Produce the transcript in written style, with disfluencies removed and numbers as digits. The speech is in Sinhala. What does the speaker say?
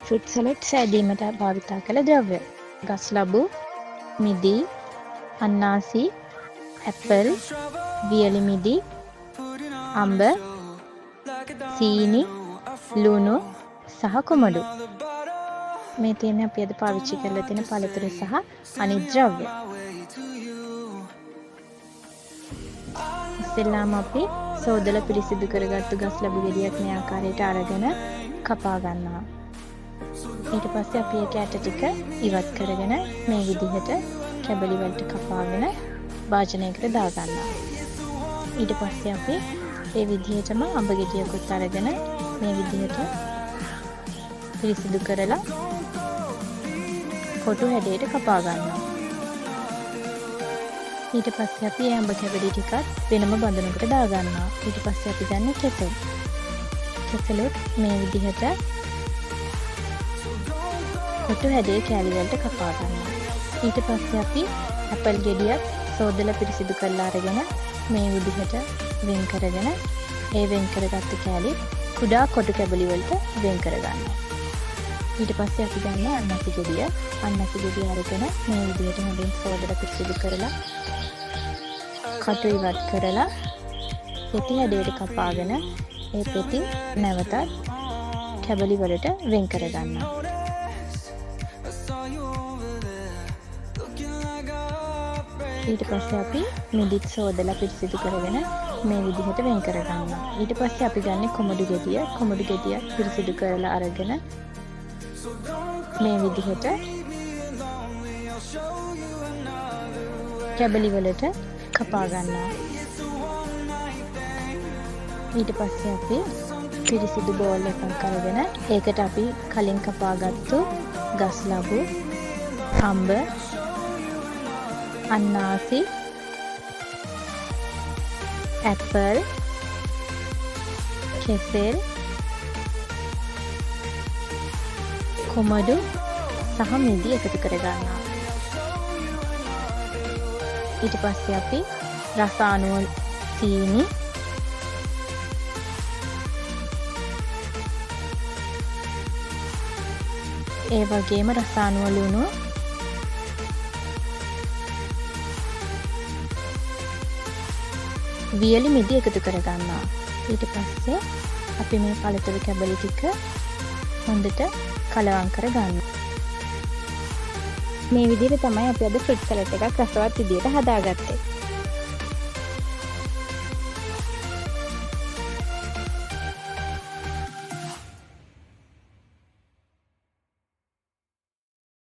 ෆෘට් සලඩ් සෑදීමට භාවිතා කළ ද්‍රව්‍ය. ගස්ලබු, මිදි, අන්නාසි, ඇපල්, වියලි මිදි, අඹ, සීනි, ලුණු සහ කුමඩු. මේ තියෙන්නේ අපි අද පාවිච්චි කරලා තියෙන පළතුරු සහ අනිත් ද්‍රව්‍ය. ඉස්සෙල්ලාම අපි සෝදලා පිරිසිදු කරගත්තු ගස්ලබු ගෙඩියක් මේ ආකාරයට අරගෙන කපා ගන්නවා. ඊට පස්සේ අපි ඒක ඇට ටික ඉවත් කරගෙන මේ විදිහට කැබලි වලට කපාගෙන භාජනයකට දා ගන්නවා. ඊට පස්සේ අපි මේ විදිහටම අඹ ගෙඩියකුත් අරගෙන මේ විදිහට පිරිසිදු කරලා කොටු හැඩයට කපා ගන්නවා. ඊට පස්සේ අපි මේ අඹ කැබලි ටිකත් වෙනම බඳුනකට දා ගන්නවා. ඊට පස්සේ අපි ගන්න කෙසෙල්. කෙසෙලුත් මේ විදිහට කොටු හැඩයේ කෑලි වලට කපා ගන්නවා. ඊට පස්සේ අපි ඇපල් ගෙඩියක් සෝදලා පිරිසිදු කරලා අරගෙන මේ විදිහට වෙන් කරගෙන ඒ වෙන් කරගත්තු කෑලි කුඩා කොටු කැබලි වලට වෙන් කරගන්නවා. ඊට පස්සේ අපි ගන්න අන්නසි ගෙඩිය. අන්නසි ගෙඩිය අරගෙන මේ විදිහට හොඳින් සෝදලා පිරිසිදු කරලා කටු ඉවත් කරලා පෙති හැඩයට කපාගෙන ඒ පෙති නැවතත් කැබලි වලට වෙන් කරගන්නවා. ඊට පස්සේ අපි මිදිත් සෝදලා පිරිසිදු කරගෙන මේ විදිහට වෙන් කරගන්නවා. ඊට පස්සේ අපි ගන්න කොමඩු ගෙඩිය. කොමඩු ගෙඩිය පිරිසිදු කරලා අරගෙන මේ විදිහට කැබලි වලට කපා ගන්නවා. ඊට පස්සේ අපි පිරිසිදු බෝල් එකක් අරගෙන ඒකට අපි කලින් කපාගත්තු ගස්ලබු, අඹ, අන්නාසි, ඇපල්, කෙසෙල්, කොමඩු සහ මිදි එකතු කර ගන්නවා. ඊට පස්සේ අපි රස අනුව සීනි, ඒ වගේම රස අනුව ලුණු, වියලි මිදි එකතු කර ගන්නවා. ඊට පස්සේ අපි මේ පළතුරු කැබලි ටික හොඳට කලවම් කර ගන්නවා. මේ විදිහට තමයි අපි අද ෆෘට් සලාඩ් එකක් රසවත් විදිහට හදාගත්තේ.